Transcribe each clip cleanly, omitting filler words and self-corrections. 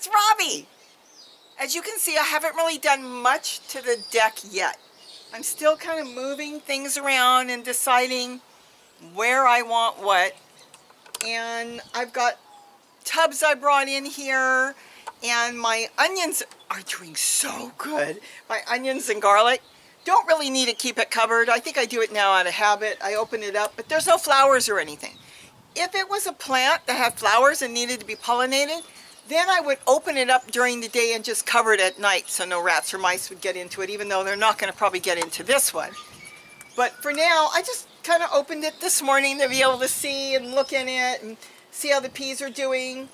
it's Robbie. As you can see, I haven't really done much to the deck yet. I'm still kind of moving things around and deciding where I want what. And I've got tubs I brought in here, and my onions are doing so good. My onions and garlic. Don't really need to keep it covered. I think I do it now out of habit. I open it up, but there's no flowers or anything. If it was a plant that had flowers and needed to be pollinated, then I would open it up during the day and just cover it at night so no rats or mice would get into it, even though they're not going to probably get into this one. But for now, I just kind of opened it this morning to be able to see and look in it and see how the peas are doing.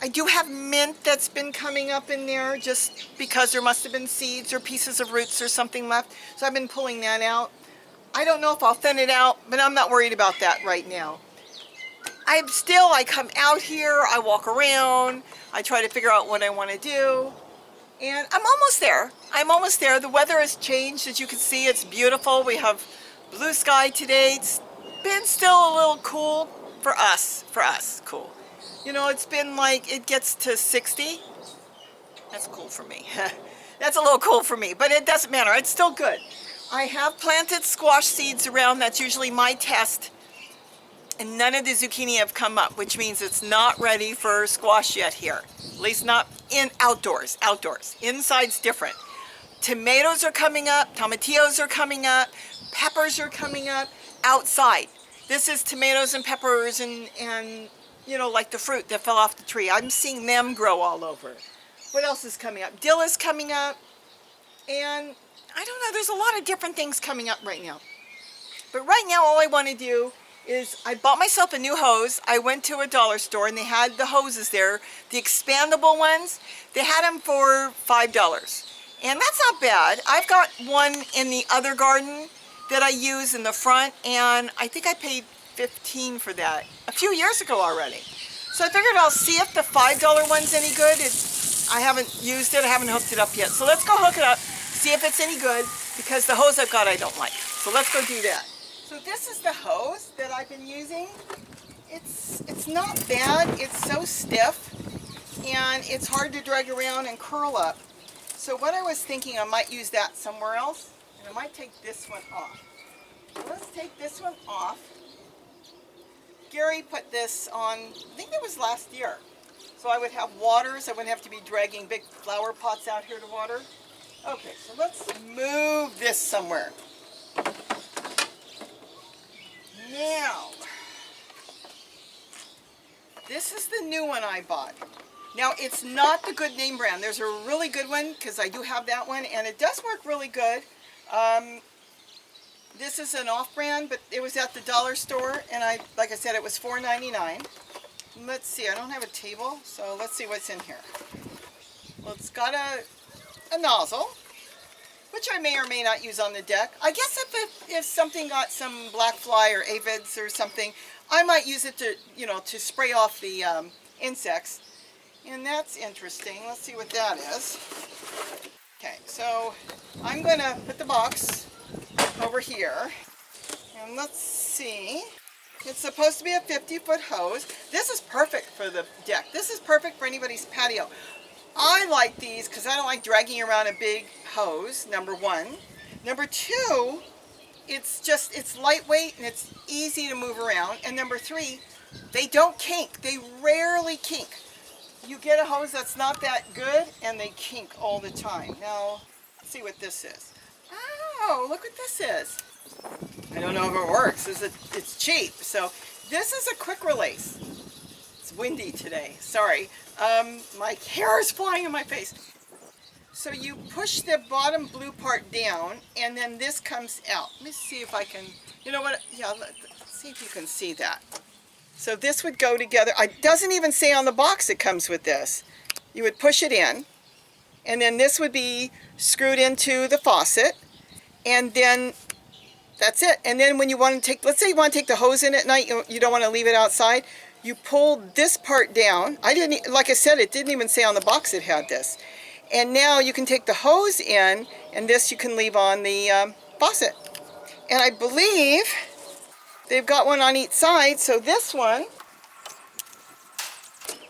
I do have mint that's been coming up in there just because there must have been seeds or pieces of roots or something left. So I've been pulling that out. I don't know if I'll thin it out, but I'm not worried about that right now. I come out here, I walk around, I try to figure out what I want to do, and I'm almost there. I'm almost there. The weather has changed, as you can see. It's beautiful. We have blue sky today. It's been still a little cool for us, cool. You know, it's been like, it gets to 60. That's cool for me. That's a little cool for me, but it doesn't matter. It's still good. I have planted squash seeds around. That's usually my test. And none of the zucchini have come up, which means it's not ready for squash yet here. At least not in outdoors. Inside's different. Tomatoes are coming up, tomatillos are coming up, peppers are coming up outside. This is tomatoes and peppers and you know, like the fruit that fell off the tree. I'm seeing them grow all over. What else is coming up? Dill is coming up. And I don't know, there's a lot of different things coming up right now. But right now, all I want to do is I bought myself a new hose. I went to a dollar store and they had the hoses there, the expandable ones. They had them for $5. And that's not bad. I've got one in the other garden that I use in the front, and I think I paid $15 for that a few years ago already. So I figured I'll see if the $5 one's any good. I haven't used it, I haven't hooked it up yet. So let's go hook it up, see if it's any good, because the hose I've got I don't like. So let's go do that. So this is the hose that I've been using. It's not bad. It's so stiff and it's hard to drag around and curl up. So what I was thinking, I might use that somewhere else, and I might take this one off. So let's take this one off. Gary put this on, I think it was last year. So I would have waters. I wouldn't have to be dragging big flower pots out here to water. Okay, so let's move this somewhere. Now, this is the new one I bought. Now, it's not the good name brand. There's a really good one, because I do have that one, and it does work really good. This is an off-brand, but it was at the dollar store, and like I said, it was $4.99. Let's see, I don't have a table, so let's see what's in here. Well, it's got a nozzle, which I may or may not use on the deck. I guess if something got some black fly or aphids or something, I might use it to, you know, to spray off the insects. And that's interesting. Let's see what that is. Okay, so I'm going to put the box over here. And let's see. It's supposed to be a 50-foot hose. This is perfect for the deck. This is perfect for anybody's patio. I like these because I don't like dragging around a big hose, number one. Number two, it's lightweight and it's easy to move around. And number three, they don't kink. They rarely kink. You get a hose that's not that good and they kink all the time. Now, let's see what this is. Oh, look what this is. I don't know if it works. It's cheap. So this is a quick release. It's windy today. Sorry. My hair is flying in my face. So you push the bottom blue part down, and then this comes out. Let me see if I can, you know what, yeah, let's see if you can see that. So this would go together. It doesn't even say on the box it comes with this. You would push it in, and then this would be screwed into the faucet, and then that's it. And then when you want to take, let's say you want to take the hose in at night, you don't want to leave it outside, you pull this part down. Like I said, it didn't even say on the box it had this. And now you can take the hose in, and this you can leave on the faucet. And I believe they've got one on each side, so this one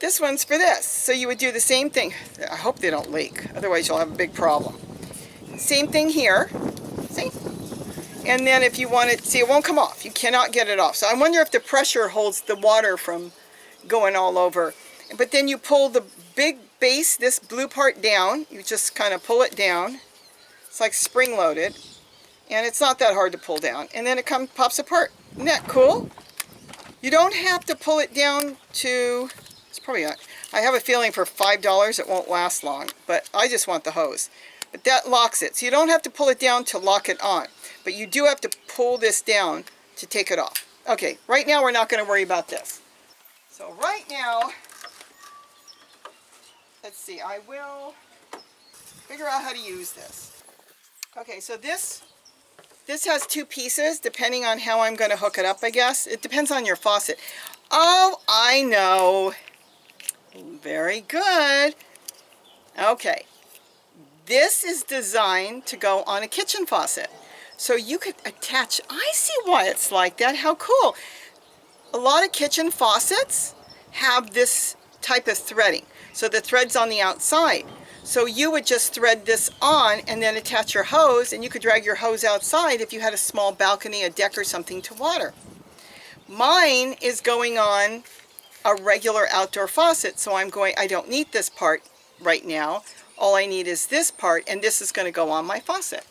This one's for this. So you would do the same thing. I hope they don't leak, otherwise you'll have a big problem. Same thing here, see? And then if you want it, see, it won't come off. You cannot get it off. So I wonder if the pressure holds the water from going all over. But then you pull the big base, this blue part down. You just kind of pull it down. It's like spring-loaded. And it's not that hard to pull down. And then it pops apart. Isn't that cool? You don't have to pull it down to, it's probably not, I have a feeling for $5 it won't last long, but I just want the hose. But that locks it. So you don't have to pull it down to lock it on. But you do have to pull this down to take it off. Okay, right now we're not going to worry about this. So right now, let's see, I will figure out how to use this. Okay, so this has two pieces, depending on how I'm going to hook it up, I guess. It depends on your faucet. Oh, I know. Very good. Okay. This is designed to go on a kitchen faucet. So you could attach, I see why it's like that. How cool. A lot of kitchen faucets have this type of threading. So the thread's on the outside. So you would just thread this on and then attach your hose, and you could drag your hose outside if you had a small balcony, a deck, or something to water. Mine is going on a regular outdoor faucet, so I don't need this part right now. All I need is this part, and this is going to go on my faucet,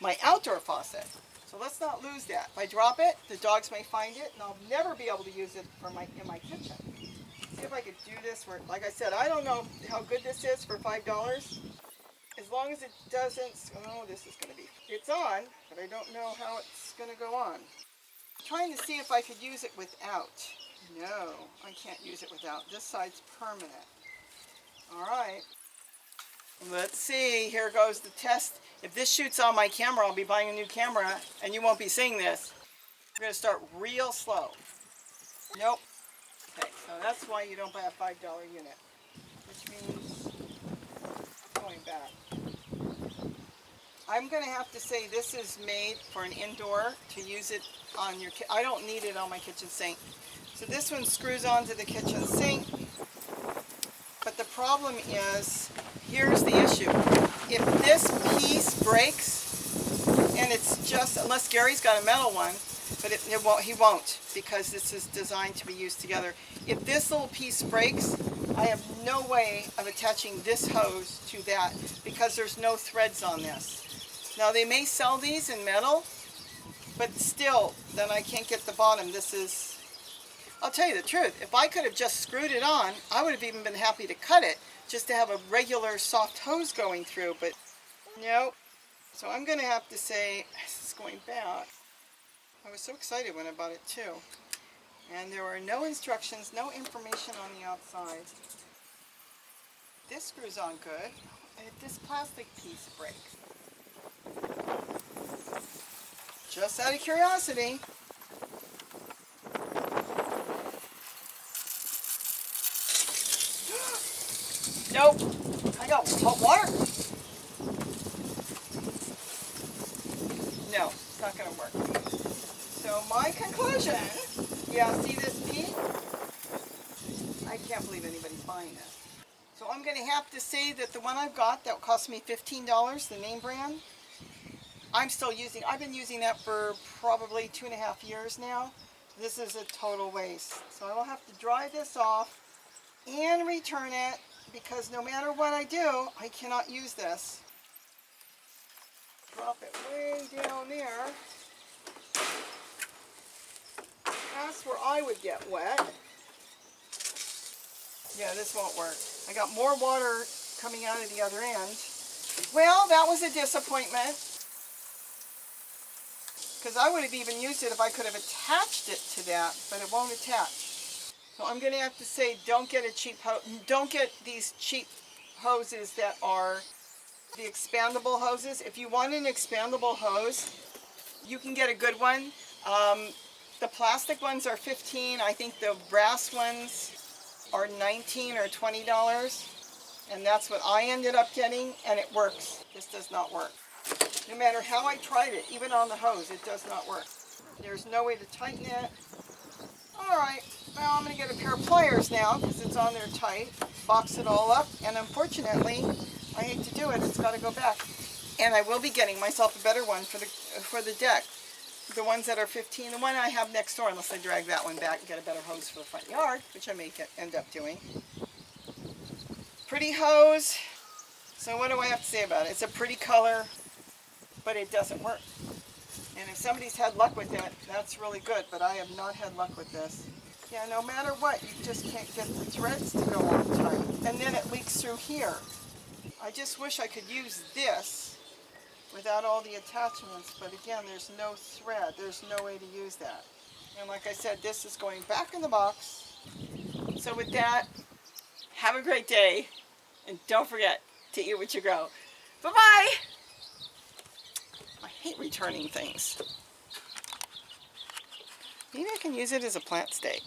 my outdoor faucet. So let's not lose that. If I drop it, the dogs may find it, and I'll never be able to use it in my kitchen. See if I could do this where, like I said, I don't know how good this is for $5. As long as it doesn't, oh, this is going to be, it's on, but I don't know how it's going to go on. I'm trying to see if I could use it without. No, I can't use it without. This side's permanent. All right. Let's see. Here goes the test. If this shoots on my camera, I'll be buying a new camera, and you won't be seeing this. We're going to start real slow. Nope. Okay, so that's why you don't buy a $5 unit, which means going back. I'm going to have to say this is made for an indoor, to use it on your, I don't need it on my kitchen sink. So this one screws onto the kitchen sink, but the problem is, here's the issue. If this piece breaks, and it's just, unless Gary's got a metal one, but he won't, because this is designed to be used together. If this little piece breaks, I have no way of attaching this hose to that, because there's no threads on this. Now they may sell these in metal, but still, then I can't get the bottom. This is, I'll tell you the truth, if I could have just screwed it on, I would have even been happy to cut it, just to have a regular soft hose going through, but no. So I'm going to have to say, this is going back. I was so excited when I bought it too. And there were no instructions, no information on the outside. This screws on good. And if this plastic piece breaks, just out of curiosity, nope, I got hot water. No, it's not going to work. So my conclusion, yeah, see this piece? I can't believe anybody's buying this. So I'm going to have to say that the one I've got that cost me $15, the name brand, I've been using that for probably 2.5 years now. This is a total waste. So I will have to dry this off and return it, because no matter what I do, I cannot use this. Drop it way down there. That's where I would get wet. Yeah, this won't work. I got more water coming out of the other end. Well, that was a disappointment, because I would have even used it if I could have attached it to that, but it won't attach. So I'm going to have to say, don't get a cheap hose. Don't get these cheap hoses that are the expandable hoses. If you want an expandable hose, you can get a good one. The plastic ones are $15. I think the brass ones are $19 or $20. And that's what I ended up getting, and it works. This does not work. No matter how I tried it, even on the hose, it does not work. There's no way to tighten it. All right. Well, I'm going to get a pair of pliers now because it's on there tight. Box it all up, and unfortunately, I hate to do it, it's got to go back. And I will be getting myself a better one for the deck. The ones that are 15, the one I have next door, unless I drag that one back and get a better hose for the front yard, which I may end up doing. Pretty hose. So what do I have to say about it? It's a pretty color, but it doesn't work. And if somebody's had luck with it, that's really good, but I have not had luck with this. Yeah, no matter what, you just can't get the threads to go on tight. And then it leaks through here. I just wish I could use this without all the attachments, but again, there's no thread. There's no way to use that. And like I said, this is going back in the box. So with that, have a great day, and don't forget to eat what you grow. Bye-bye! I hate returning things. Maybe I can use it as a plant stake.